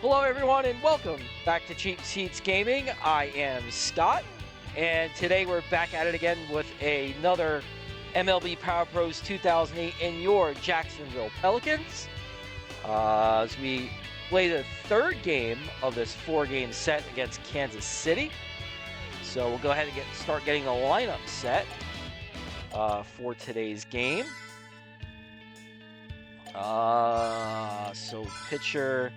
Hello, everyone, and welcome back to Cheap Seats Gaming. I am Scott, and today we're back at it again with another MLB Power Pros 2008 in your Jacksonville Pelicans. As we play the third game of this four-game set against Kansas City. So we'll go ahead and start getting the lineup set for today's game. So pitcher,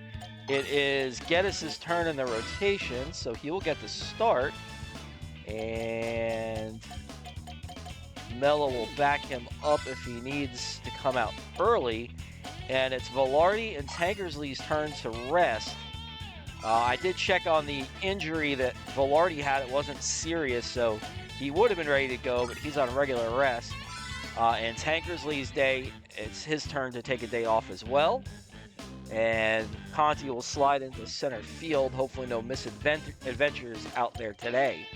it is Geddes' turn in the rotation, so he will get the start. And Mello will back him up if he needs to come out early. And it's Velarde and Tankersley's turn to rest. I did check on the injury that Velarde had. It wasn't serious, so he would have been ready to go, but he's on regular rest. And Tankersley's day, it's his turn to take a day off as well. And Conti will slide into center field. Hopefully no misadventures out there today.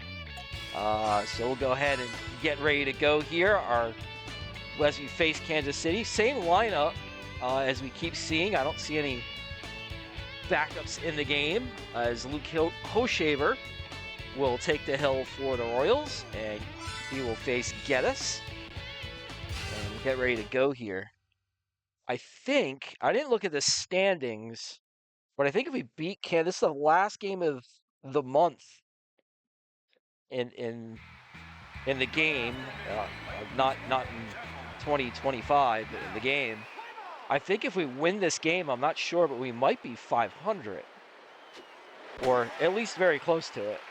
So we'll go ahead and get ready to go here. As we face Kansas City, same lineup as we keep seeing. I don't see any backups in the game, as Luke Hoshaver will take the hill for the Royals, and he will face Geddes. And we'll get ready to go here. I didn't look at the standings, but I think if we beat Kansas, this is the last game of the month in the game, not in 2025, but in the game. I think if we win this game, I'm not sure, but we might be 500, or at least very close to it.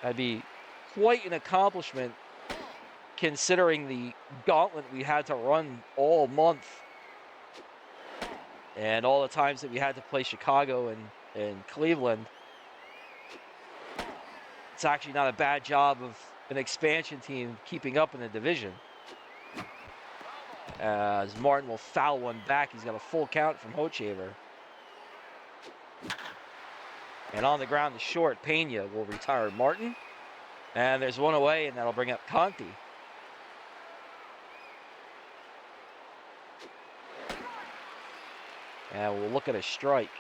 That'd be quite an accomplishment, considering the gauntlet we had to run all month and all the times that we had to play Chicago and Cleveland. It's actually not a bad job of an expansion team keeping up in the division. As Martin will foul one back. He's got a full count from Hoshaver. And on the ground to short, Pena will retire Martin. And there's one away, and that'll bring up Conti. And we'll look at a strike.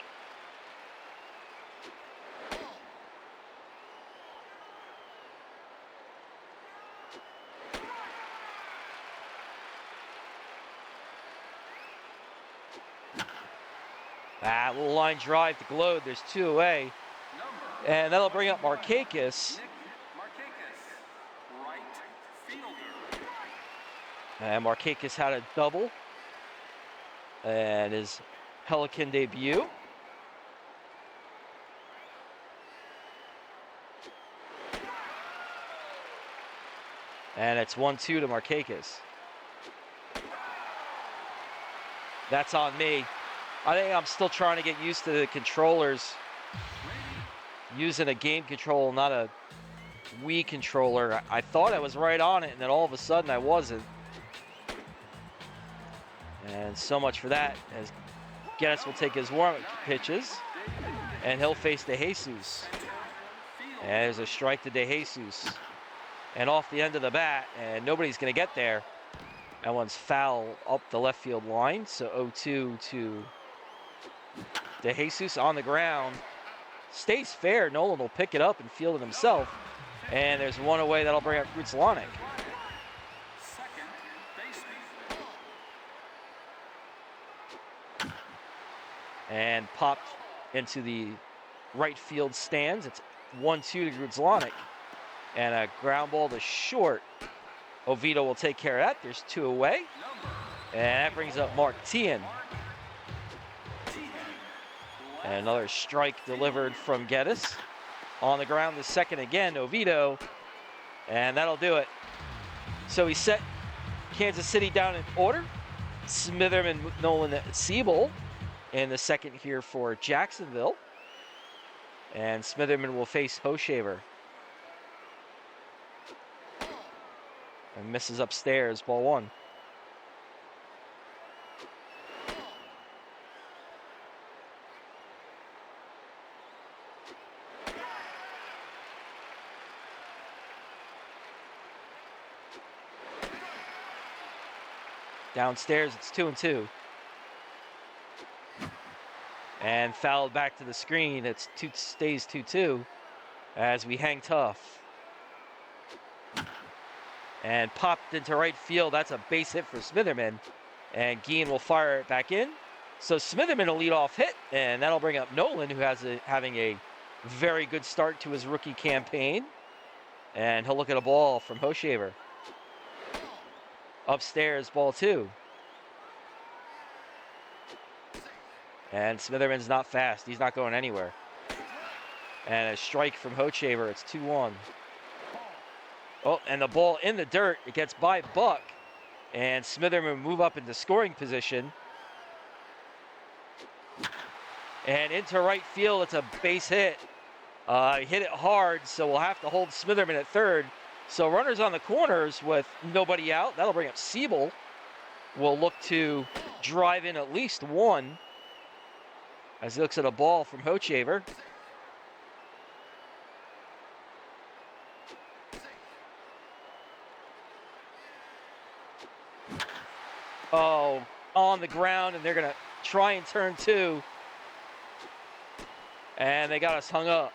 Little line drive to Glode. There's two away. And that'll bring up Markakis. And Markakis had a double. And his Pelican debut. And it's 1-2 to Markakis. That's on me. I think I'm still trying to get used to the controllers. Using a game control, not a Wii controller. I thought I was right on it, and then all of a sudden I wasn't. And so much for that, as Geddes will take his warm-up pitches, and he'll face DeJesus. And there's a strike to DeJesus. And off the end of the bat, and nobody's going to get there. That one's foul up the left field line, so 0-2 to DeJesus on the ground. Stays fair. Nolan will pick it up and field it himself. And there's one away. That'll bring up Grutzlanek. And popped into the right field stands. It's 1-2 to Grutzlanek. And a ground ball to short. Oviedo will take care of that. There's two away. And that brings up Mark Tien. And another strike delivered from Geddes. On the ground, the second again, Oviedo. And that'll do it. So he set Kansas City down in order. Smitherman, Nolan, Siebel in the second here for Jacksonville. And Smitherman will face Hoshaver. And misses upstairs, ball one. Downstairs, it's 2-2. and fouled back to the screen. It stays 2-2 as we hang tough. And popped into right field. That's a base hit for Smitherman. And Guillen will fire it back in. So Smitherman will lead off hit, and that'll bring up Nolan, who has having a very good start to his rookie campaign. And he'll look at a ball from Hochevar. Upstairs, ball 2. And Smitherman's not fast. He's not going anywhere. And a strike from Hochevar. It's 2-1. Oh, and the ball in the dirt. It gets by Buck. And Smitherman move up into scoring position. And into right field, it's a base hit. Hit it hard, so we'll have to hold Smitherman at third. So runners on the corners with nobody out. That'll bring up Siebel. Will look to drive in at least one as he looks at a ball from Hochevar. Oh, on the ground, and they're going to try and turn 2. And they got us hung up.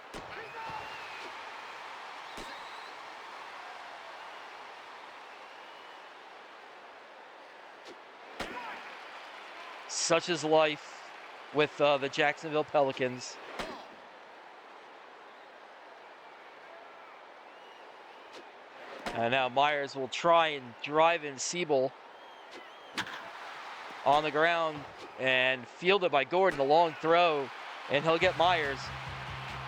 Such is life with the Jacksonville Pelicans. And now Myers will try and drive in Siebel. On the ground and fielded by Gordon, a long throw, and he'll get Myers.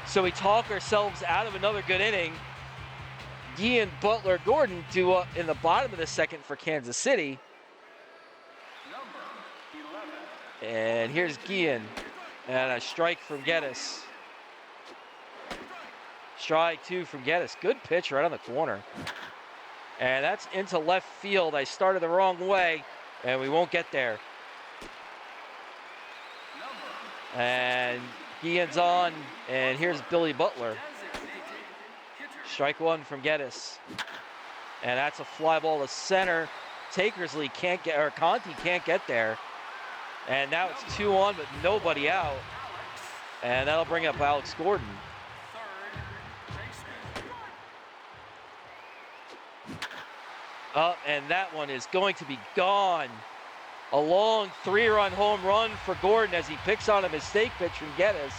So we talk ourselves out of another good inning. Guillen, Butler, Gordon due up in the bottom of the second for Kansas City. And here's Guillen, and a strike from Geddes. Strike 2 from Geddes. Good pitch right on the corner. And that's into left field. I started the wrong way, and we won't get there. And Guillen's on, and here's Billy Butler. Strike 1 from Geddes. And that's a fly ball to center. Takersley can't get, or Conti can't get there. And now it's 2-1, but nobody out. And that'll bring up Alex Gordon. Up, and that one is going to be gone. A long 3-run home run for Gordon as he picks on a mistake pitch from Geddes.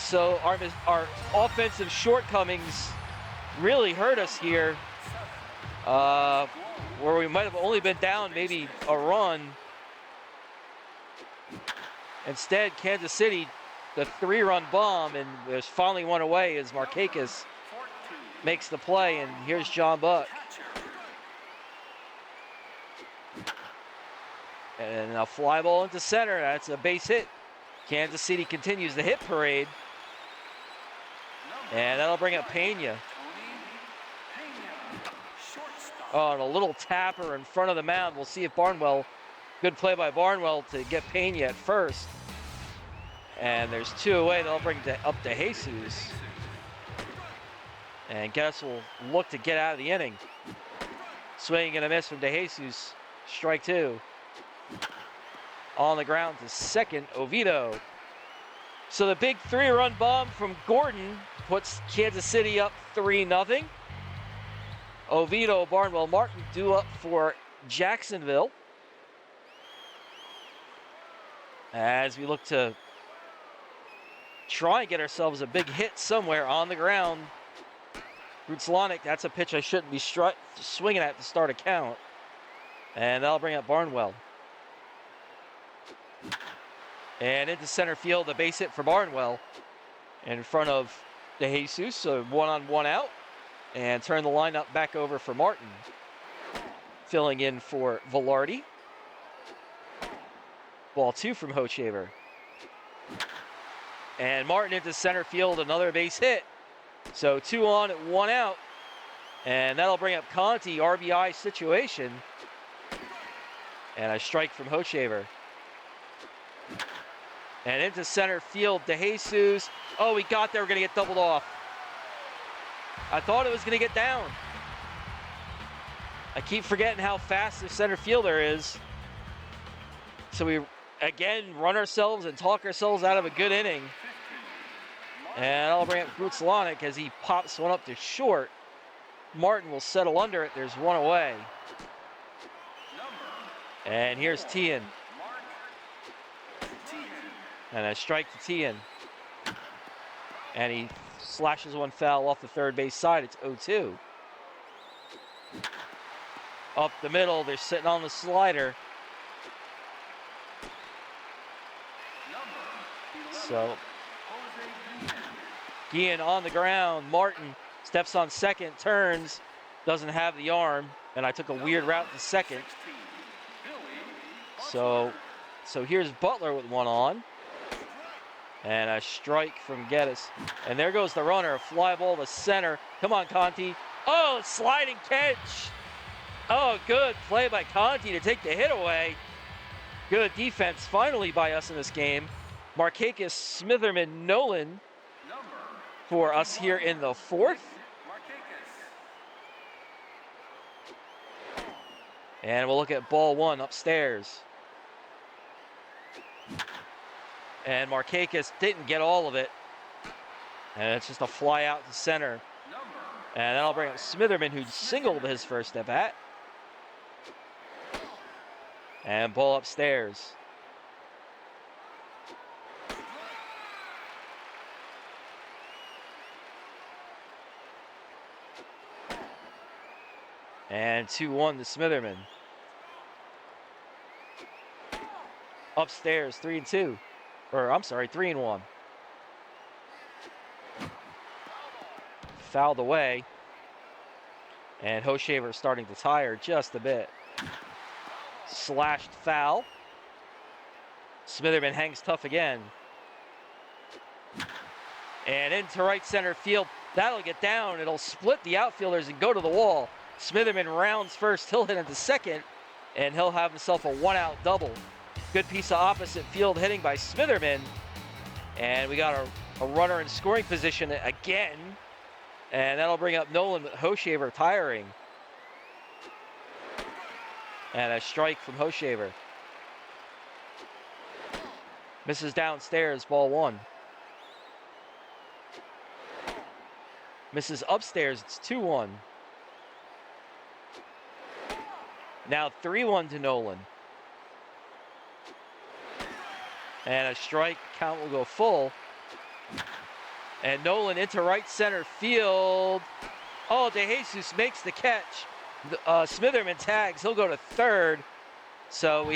So our offensive shortcomings really hurt us here. Where we might have only been down maybe a run. Instead, Kansas City, the 3-run bomb, and there's finally one away as Markakis makes the play, and here's John Buck. And a fly ball into center. That's a base hit. Kansas City continues the hit parade. And that'll bring up Pena. Oh, and a little tapper in front of the mound. We'll see if Barnwell, good play by Barnwell to get Pena at first. And there's 2 away. They'll bring up to Jesus. And Geddes will look to get out of the inning. Swing and a miss from DeJesus. Strike 2. On the ground to second, Oviedo. So the big 3-run bomb from Gordon puts Kansas City up 3-0. Oviedo, Barnwell, Martin due up for Jacksonville. As we look to try and get ourselves a big hit somewhere on the ground. Rutzlanik, that's a pitch I shouldn't be swinging at to start a count. And that'll bring up Barnwell. And into center field, a base hit for Barnwell in front of DeJesus, so 1-on-1 out. And turn the lineup back over for Martin. Filling in for Velarde. Ball 2 from Hochevar. And Martin into center field, another base hit. So 2 on, 1 out. And that'll bring up Conti, RBI situation. And a strike from Hochevar. And into center field, DeJesus. Oh, we got there, we're gonna get doubled off. I thought it was gonna get down. I keep forgetting how fast the center fielder is. So again run ourselves and talk ourselves out of a good inning. And I'll bring up Grutzlonic as he pops one up to short. Martin will settle under it. There's one away. And here's Tian. And a strike to Tian. And he slashes one foul off the third base side. It's 0-2. Up the middle, they're sitting on the slider. So, Guillen on the ground. Martin steps on second, turns, doesn't have the arm, and I took a weird route to second. So here's Butler with one on. And a strike from Geddes. And there goes the runner, a fly ball to center. Come on, Conti. Oh, sliding catch. Oh, good play by Conti to take the hit away. Good defense finally by us in this game. Markakis, Smitherman, Nolan for us here in the fourth. And we'll look at ball one upstairs. And Markakis didn't get all of it. And it's just a fly out to center. And that'll bring up Smitherman, who singled his first at bat. And ball upstairs. And 2-1 to Smitherman. Upstairs, 3-2. Or, I'm sorry, 3-1. Fouled away. And Hoshaver starting to tire just a bit. Slashed foul. Smitherman hangs tough again. And into right center field. That'll get down. It'll split the outfielders and go to the wall. Smitherman rounds first. He'll hit into second. And he'll have himself a one-out double. Good piece of opposite field hitting by Smitherman. And we got a runner in scoring position again. And that'll bring up Nolan with Hoshaver tiring. And a strike from Hoshaver. Misses downstairs, ball one. Misses upstairs, it's 2-1. Now 3-1 to Nolan. And a strike, count will go full. And Nolan into right center field. Oh, DeJesus makes the catch. Smitherman tags, he'll go to third. So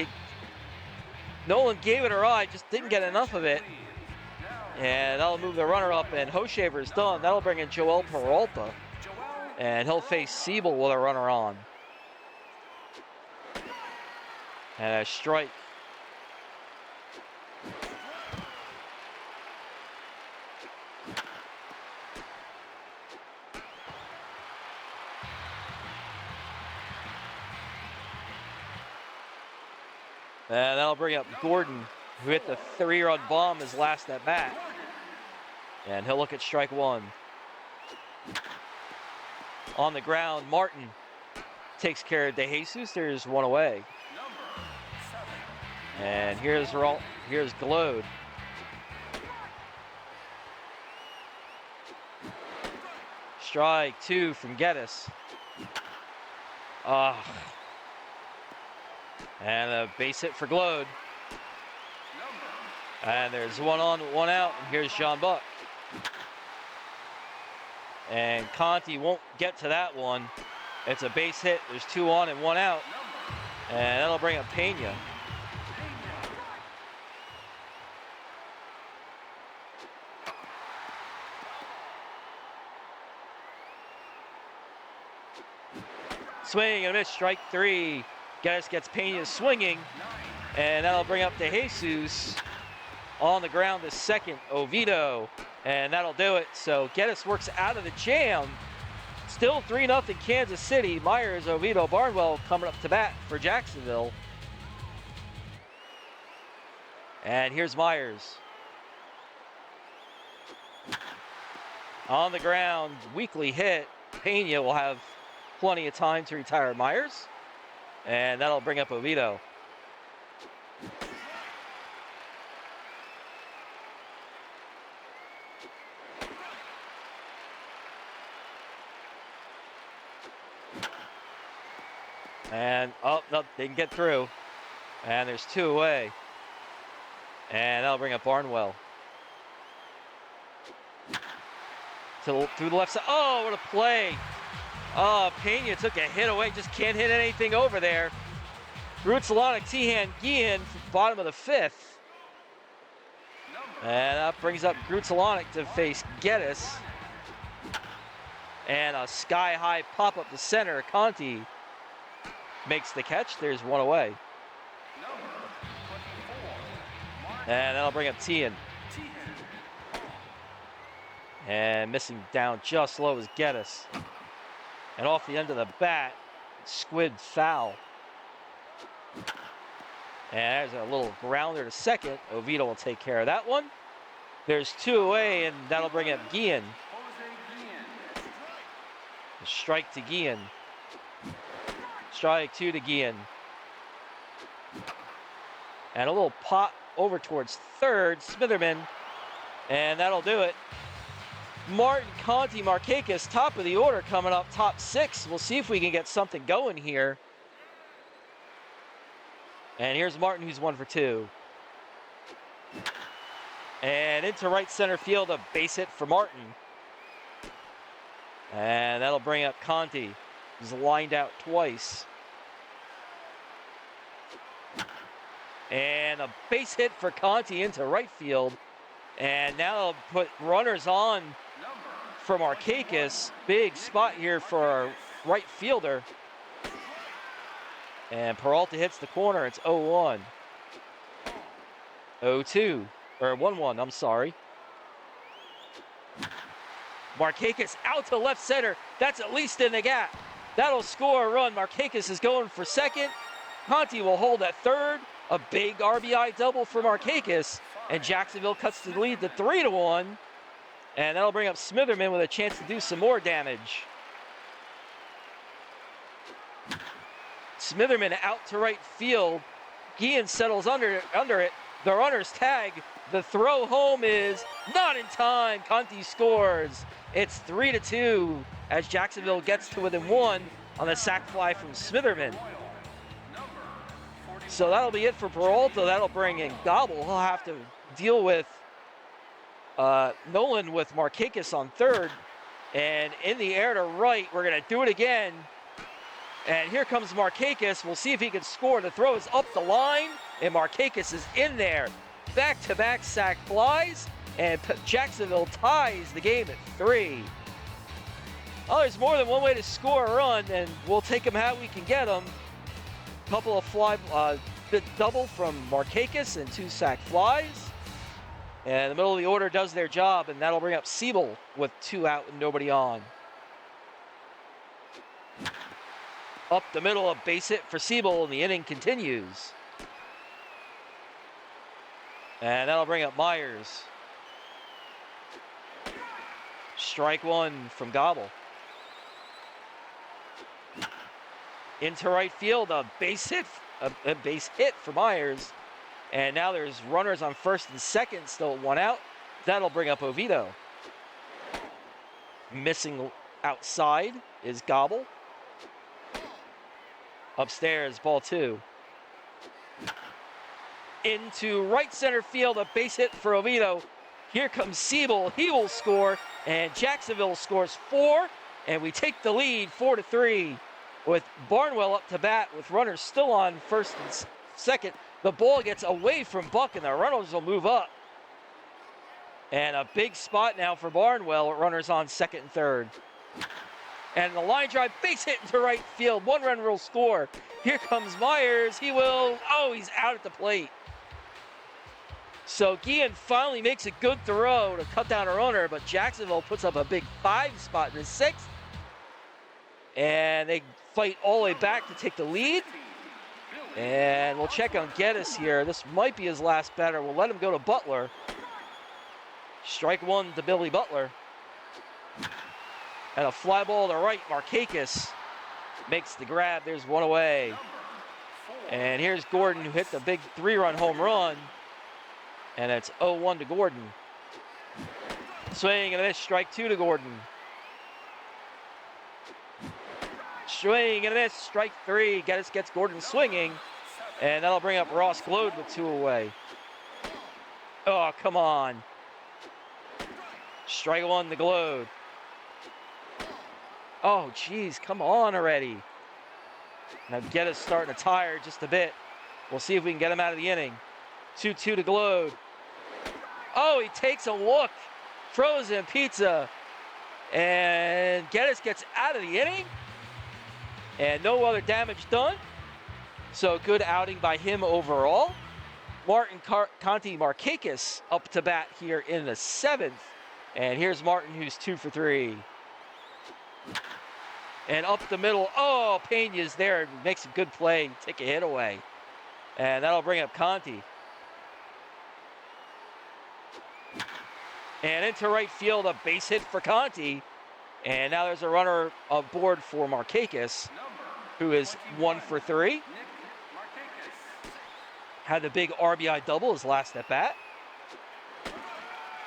Nolan gave it a ride, just didn't get enough of it. And that'll move the runner up, and Hoshaver's done. That'll bring in Joel Peralta. And he'll face Siebel with a runner on. And a strike. And that'll bring up Gordon, who hit the 3-run bomb his last at bat. And he'll look at strike one. On the ground, Martin takes care of DeJesus. There's one away. And here's Glode. Strike two from Geddes. And a base hit for Glode. And there's one on, one out. And here's John Buck. And Conti won't get to that one. It's a base hit. There's 2 on and 1 out. And that'll bring up Pena. Swing and a miss, strike 3. Geddes gets Pena swinging, and that'll bring up DeJesus on the ground to second, Oviedo, and that'll do it. So Geddes works out of the jam. Still 3-0 Kansas City. Myers, Oviedo, Barnwell coming up to bat for Jacksonville. And here's Myers. On the ground, weakly hit. Pena will have plenty of time to retire Myers. And that'll bring up Oviedo. And, oh, no, they can get through. And there's 2 away. And that'll bring up Barnwell. Through the left side. Oh, what a play. Oh, Pena took a hit away. Just can't hit anything over there. Grutzalonic, Tehan, Guillen, bottom of the 5th. And that brings up Grutzalonic to face Geddes. And a sky-high pop-up to center. Conti makes the catch. There's 1 away. And that'll bring up Tehan. And missing down just low is Geddes. And off the end of the bat, squid foul. And there's a little grounder to second. Oviedo will take care of that one. There's 2 away, and that'll bring up Guillen. Strike to Guillen. Strike 2 to Guillen. And a little pop over towards third, Smitherman. And that'll do it. Martin, Conti, Markakis, top of the order coming up, top 6. We'll see if we can get something going here. And here's Martin, who's 1 for 2. And into right center field, a base hit for Martin. And that'll bring up Conti, who's lined out twice. And a base hit for Conti into right field. And now they'll put runners on for Markakis. Big spot here for our right fielder. And Peralta hits the corner. It's 0-1. 0-2. Or 1-1, I'm sorry. Markakis out to left center. That's at least in the gap. That'll score a run. Markakis is going for second. Conti will hold at third. A big RBI double for Markakis. And Jacksonville cuts the lead to 3-1. And that'll bring up Smitherman with a chance to do some more damage. Smitherman out to right field. Guillen settles under it. The runner's tag. The throw home is not in time. Conti scores. It's 3-2 as Jacksonville gets to within 1 on the sac fly from Smitherman. So that'll be it for Peralta. That'll bring in Gobble. He'll have to deal with Nolan with Markakis on third. And in the air to right, we're going to do it again. And here comes Markakis. We'll see if he can score. The throw is up the line, and Markakis is in there. Back-to-back sac flies, and Jacksonville ties the game at 3. Oh, there's more than one way to score a run, and we'll take them how we can get them. Couple of double from Markakis and 2 sac flies. And the middle of the order does their job, and that'll bring up Siebel with 2 out and nobody on. Up the middle, a base hit for Siebel, and the inning continues. And that'll bring up Myers. Strike 1 from Gobble. Into right field, a base hit for Myers. And now there's runners on first and second, still 1 out. That'll bring up Oviedo. Missing outside is Gobble. Upstairs, ball 2. Into right center field, a base hit for Oviedo. Here comes Siebel. He will score, and Jacksonville scores 4, and we take the lead 4-3 with Barnwell up to bat with runners still on first and second. The ball gets away from Buck, and the runners will move up. And a big spot now for Barnwell with runners on second and third. And the line drive, base hit into right field. 1 run will score. Here comes Myers. He's out at the plate. So Guillen finally makes a good throw to cut down a runner, but Jacksonville puts up a big 5 spot in the 6th. And they fight all the way back to take the lead. And we'll check on Geddes here. This might be his last batter. We'll let him go to Butler. Strike 1 to Billy Butler. And a fly ball to right. Markakis makes the grab. There's 1 away. And here's Gordon, who hit the big 3-run home run. And it's 0-1 to Gordon. Swing and a miss. Strike 2 to Gordon. Swing and a miss. Strike 3. Geddes gets Gordon swinging. And that'll bring up Ross Glode with 2 away. Oh, come on. Strike 1 to Glode. Oh, geez. Come on already. Now Geddes starting to tire just a bit. We'll see if we can get him out of the inning. 2-2 to Glode. Oh, he takes a look. Frozen pizza. And Geddes gets out of the inning. And no other damage done. So good outing by him overall. Martin Conti Markakis up to bat here in the 7th. And here's Martin, who's 2 for 3. And up the middle, oh, Pena's there. Makes a good play, take a hit away. And that'll bring up Conti. And into right field, a base hit for Conti. And now there's a runner aboard for Markakis, who is 1 for 3. Had the big RBI double his last at bat.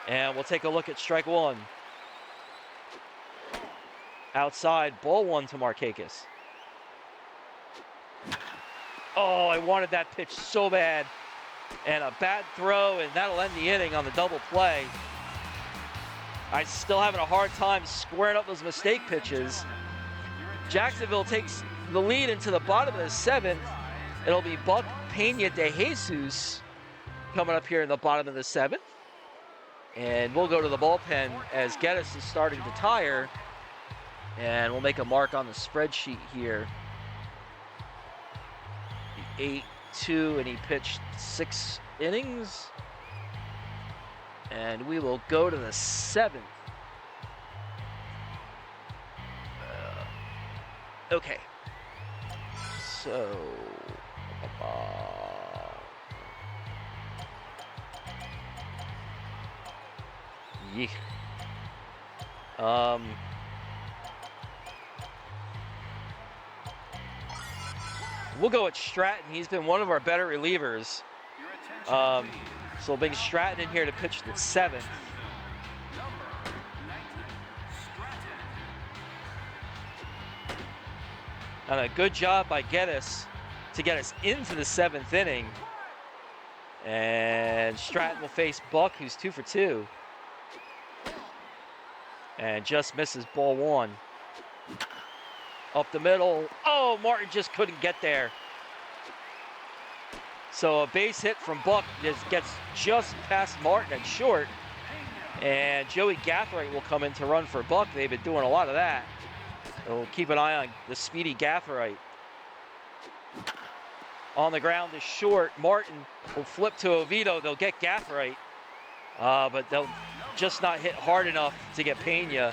And we'll take a look at strike 1. Outside, ball 1 to Markakis. Oh, I wanted that pitch so bad. And a bad throw, and that'll end the inning on the double play. I'm still having a hard time squaring up those mistake pitches. Jacksonville takes the lead into the bottom of the 7th. It'll be Buck, Pena, De Jesus coming up here in the bottom of the 7th. And we'll go to the bullpen as Geddes is starting to tire. And we'll make a mark on the spreadsheet here. 8-2, and he pitched 6 innings. And we will go to the 7th. Okay. So... yeah. We'll go with Stratton. He's been one of our better relievers. So we'll bring Stratton in here to pitch the 7th. And a good job by Geddes to get us into the 7th inning. And Stratton will face Buck, who's 2 for 2. And just misses ball 1. Up the middle. Oh, Martin just couldn't get there. So a base hit from Buck gets just past Martin at short. And Joey Gathright will come in to run for Buck. They've been doing a lot of that. So we'll keep an eye on the speedy Gathright. On the ground is short. Martin will flip to Oviedo. They'll get Gathright. But they'll just not hit hard enough to get Pena.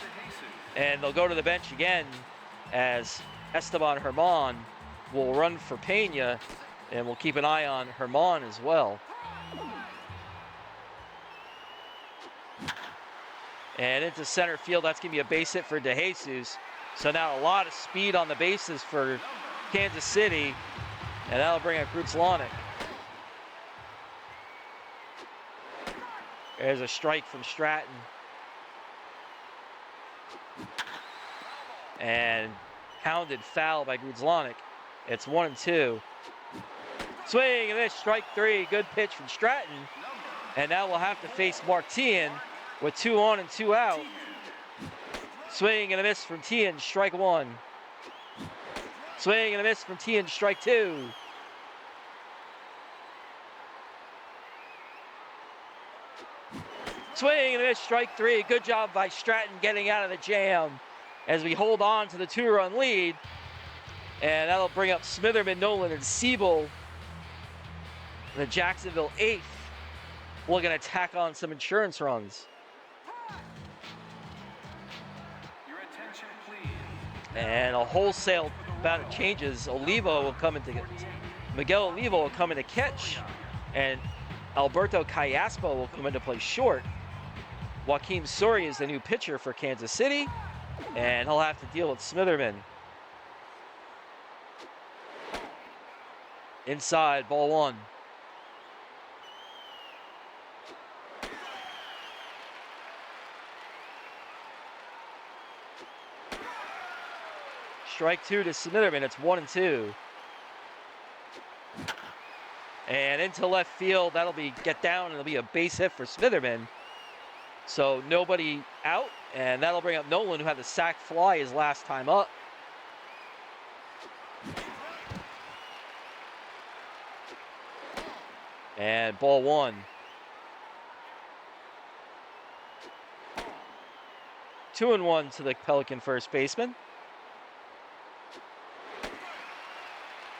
And they'll go to the bench again as Esteban Herman will run for Pena. And we'll keep an eye on Herman as well. And into center field, that's going to be a base hit for De Jesus. So now a lot of speed on the bases for Kansas City. And that'll bring up Gruzlonic. There's a strike from Stratton. And hounded foul by Gruzlonic. It's 1-2. Swing and miss, strike 3. Good pitch from Stratton. And now we'll have to face Mark Tien with 2 on and 2 out. Swing and a miss from Tien, strike 1. Swing and a miss from Tien, strike 2. Swing and a miss, strike 3. Good job by Stratton getting out of the jam as we hold on to the 2-run lead. And that'll bring up Smitherman, Nolan, and Siebel. The Jacksonville 8th looking to tack on some insurance runs. Your attention, please. And a wholesale bout of changes. Miguel Olivo will come in to catch. And Alberto Callaspo will come in to play short. Joaquim Soria is the new pitcher for Kansas City. And he'll have to deal with Smitherman. Inside, ball 1. strike 2 to Smitherman. It's 1-2. And into left field, that'll be get down, and it'll be a base hit for Smitherman. So nobody out, and that'll bring up Nolan, who had the sac fly his last time up. And ball 1. 2-1 to the Pelican first baseman.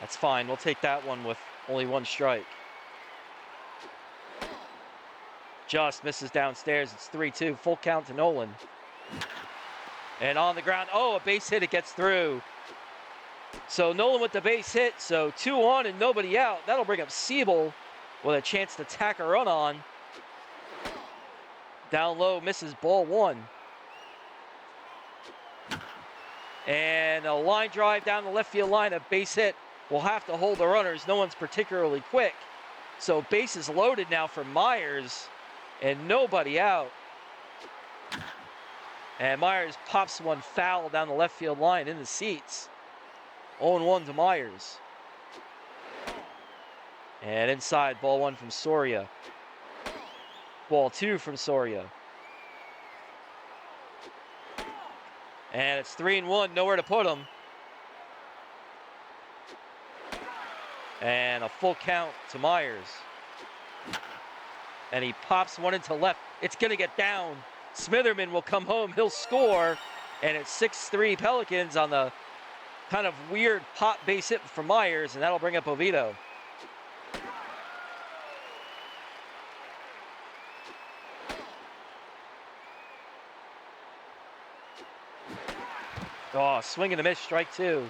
That's fine. We'll take that one with only 1 strike. Just misses downstairs. It's 3-2. Full count to Nolan. And on the ground. Oh, a base hit. It gets through. So Nolan with the base hit. So 2 on and nobody out. That'll bring up Siebel with a chance to tack a run on. Down low. Misses ball 1. And a line drive down the left field line. A base hit. Will have to hold the runners. No one's particularly quick. So bases loaded now for Myers. And nobody out. And Myers pops one foul down the left field line in the seats. 0-1 to Myers. And inside, ball 1 from Soria. Ball 2 from Soria. And it's 3-1, nowhere to put him. And a full count to Myers. And he pops one into left. It's going to get down. Smitherman will come home. He'll score. And it's 6-3 Pelicans on the kind of weird pop base hit from Myers. And that'll bring up Oviedo. Oh, swing and a miss, strike 2.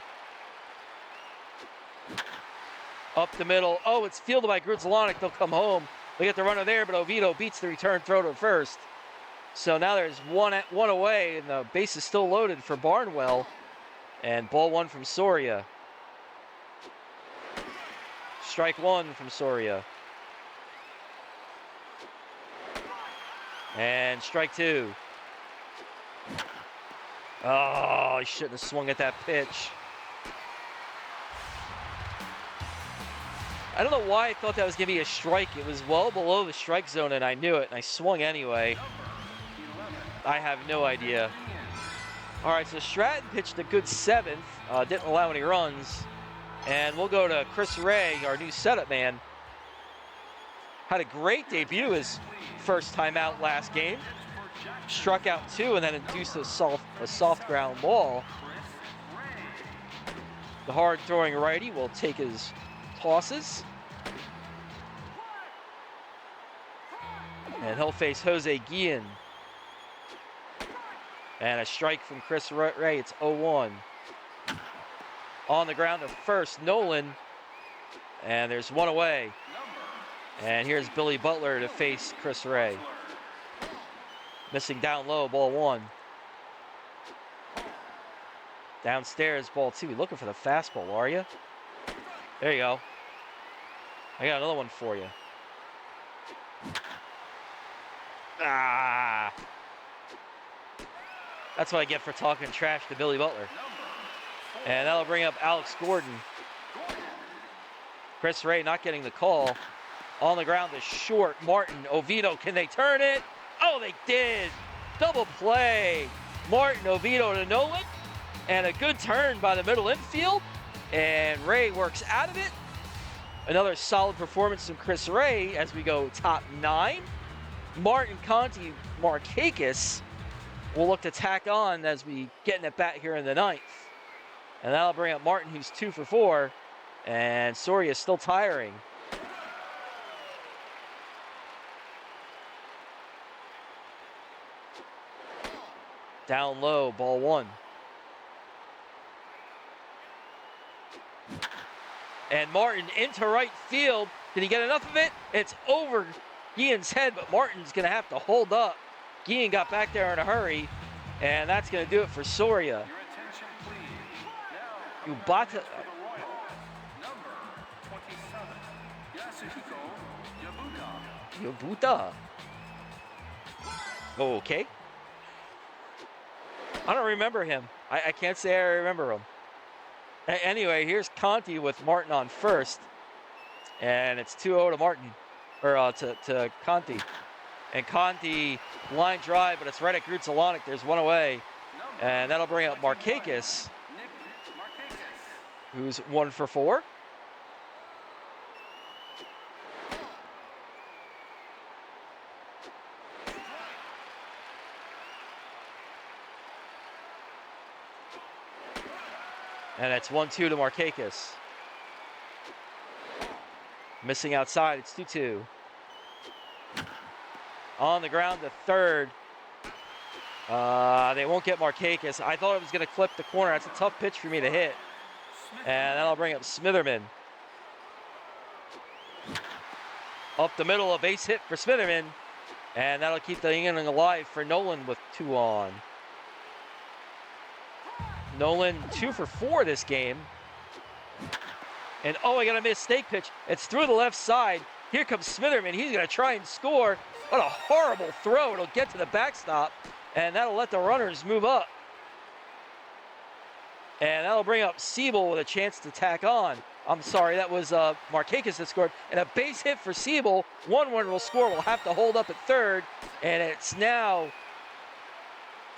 Up the middle. Oh, it's fielded by Grudzelonic. They'll come home. They get the runner there, but Oviedo beats the return throw to first. So now there's one away, and the base is still loaded for Barnwell. And ball 1 from Soria. Strike 1 from Soria. And strike 2. Oh, he shouldn't have swung at that pitch. I don't know why I thought that was going to be a strike. It was well below the strike zone, and I knew it, and I swung anyway. I have no idea. All right, so Stratton pitched a good 7th. Didn't allow any runs. And we'll go to Chris Ray, our new setup man. Had a great debut his first time out last game. Struck out 2 and then induced a soft ground ball. The hard-throwing righty will take his tosses. And he'll face Jose Guillen. And a strike from Chris Ray. It's 0-1. On the ground to first, Nolan. And there's one away. And here's Billy Butler to face Chris Ray. Missing down low, ball 1. Downstairs, ball 2. Looking for the fastball, are you? There you go. I got another one for you. Ah! That's what I get for talking trash to Billy Butler. And that'll bring up Alex Gordon. Chris Ray not getting the call. On the ground is short. Martin, Oviedo, can they turn it? Oh, they did. Double play. Martin, Oviedo to Nolan. And a good turn by the middle infield. And Ray works out of it. Another solid performance from Chris Ray as we go top 9. Martin, Conti, Markakis will look to tack on as we get in at bat here in the 9th. And that'll bring up Martin, who's 2 for 4. And Soria is still tiring. Down low, ball 1. And Martin into right field. Did he get enough of it? It's over Guillen's head, but Martin's going to have to hold up. Guillen got back there in a hurry, and that's going to do it for Soria. Ubata. Yobuta. Okay. I don't remember him. I can't say I remember him. Anyway, here's Conti with Martin on first. And it's 2-0 to Martin, or to Conti. And Conti line drive, but it's right at Grutzelonic. There's one away. And that'll bring up Markakis, who's 1 for 4. And it's 1-2 to Markakis. Missing outside, it's 2-2. On the ground to third. They won't get Markakis. I thought it was going to clip the corner. That's a tough pitch for me to hit. And that'll bring up Smitherman. Up the middle, a base hit for Smitherman. And that'll keep the inning alive for Nolan with 2 on. Nolan 2 for 4 this game. And oh, I got a mistake pitch. It's through the left side. Here comes Smitherman. He's going to try and score. What a horrible throw. It'll get to the backstop. And that'll let the runners move up. And that'll bring up Siebel with a chance to tack on. I'm sorry, that was Markakis that scored. And a base hit for Siebel. 1 run will score. We'll have to hold up at third. And it's now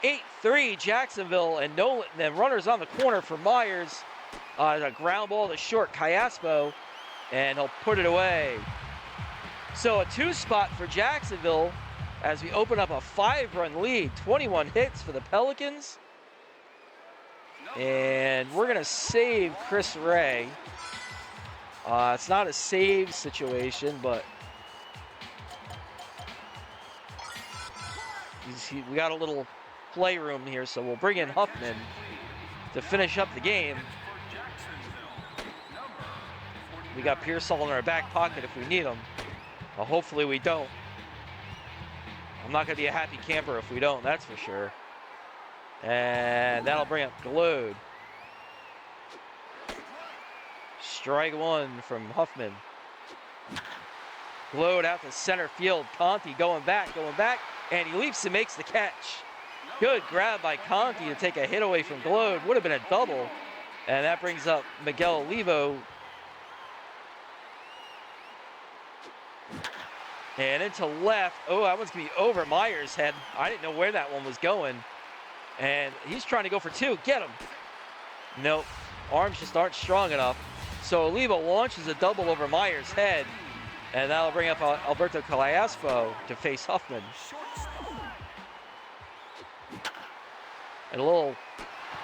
8-3 Jacksonville. And Nolan, then runners on the corner for Myers. A ground ball to short Cayaspo. And he'll put it away. So a 2 spot for Jacksonville as we open up a 5-run lead. 21 hits for the Pelicans. And we're going to save Chris Ray. It's not a save situation, but we got a little playroom here, so we'll bring in Huffman to finish up the game. We got Pearsall in our back pocket if we need him. Well, hopefully we don't. I'm not going to be a happy camper if we don't, that's for sure. And that'll bring up Glode. Strike 1 from Huffman. Glode out to center field. Conti going back, and he leaps and makes the catch. Good grab by Conti to take a hit away from Glode. Would have been a double. And that brings up Miguel Olivo. And into left. Oh, that one's going to be over Myers' head. I didn't know where that one was going. And he's trying to go for 2. Get him. Nope. Arms just aren't strong enough. So Olivo launches a double over Myers' head. And that'll bring up Alberto Cayaspo to face Huffman. And a little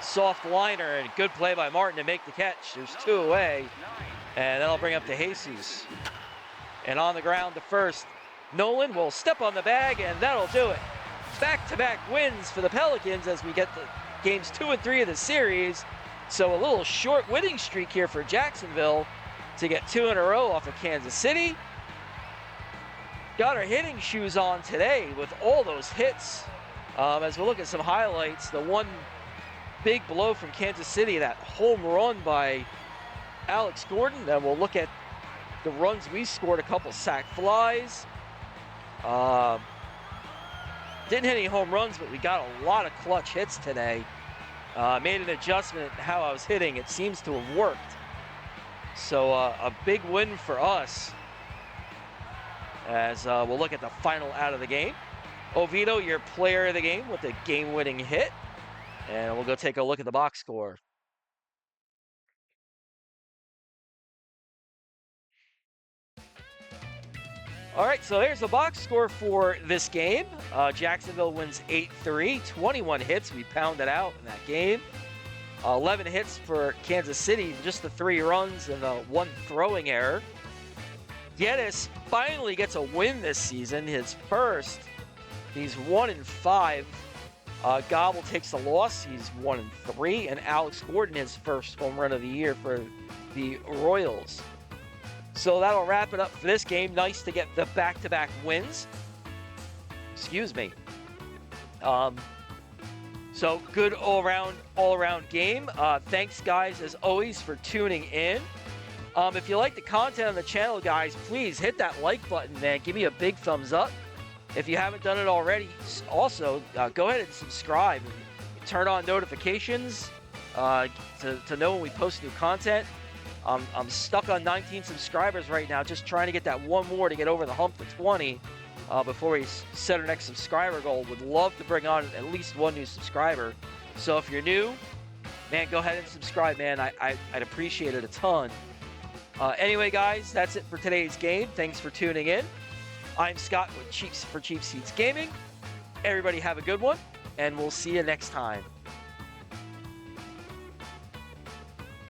soft liner and good play by Martin to make the catch. There's 2 away. And that'll bring up to Jesus. And on the ground to first. Nolan will step on the bag, and that'll do it. Back-to-back wins for the Pelicans as we get the games 2 and 3 of the series. So a little short winning streak here for Jacksonville to get 2 in a row off of Kansas City. Got our hitting shoes on today with all those hits. As we look at some highlights, the one big blow from Kansas City, that home run by Alex Gordon. Then we'll look at the runs we scored, a couple sac flies. Didn't hit any home runs, but we got a lot of clutch hits today. Made an adjustment in how I was hitting. It seems to have worked. So a big win for us as we'll look at the final out of the game. Oviedo, your player of the game with a game-winning hit. And we'll go take a look at the box score. All right, so there's the box score for this game. Jacksonville wins 8-3, 21 hits. We pounded out in that game. 11 hits for Kansas City, just the 3 runs and 1 throwing error. Geddes finally gets a win this season, his first. He's 1-5. Gobble takes the loss. He's 1-3. And Alex Gordon, his first home run of the year for the Royals. So that'll wrap it up for this game. Nice to get the back-to-back wins. Excuse me. So good all-around game. Thanks, guys, as always, for tuning in. If you like the content on the channel, guys, please hit that like button and give me a big thumbs up. If you haven't done it already, also, go ahead and subscribe. And turn on notifications. to know when we post new content. I'm stuck on 19 subscribers right now, just trying to get that one more to get over the hump to 20 before we set our next subscriber goal. Would love to bring on at least one new subscriber. So if you're new, man, go ahead and subscribe, man. I'd appreciate it a ton. Anyway, guys, that's it for today's game. Thanks for tuning in. I'm Scott with Cheap Seats Gaming. Everybody have a good one, and we'll see you next time.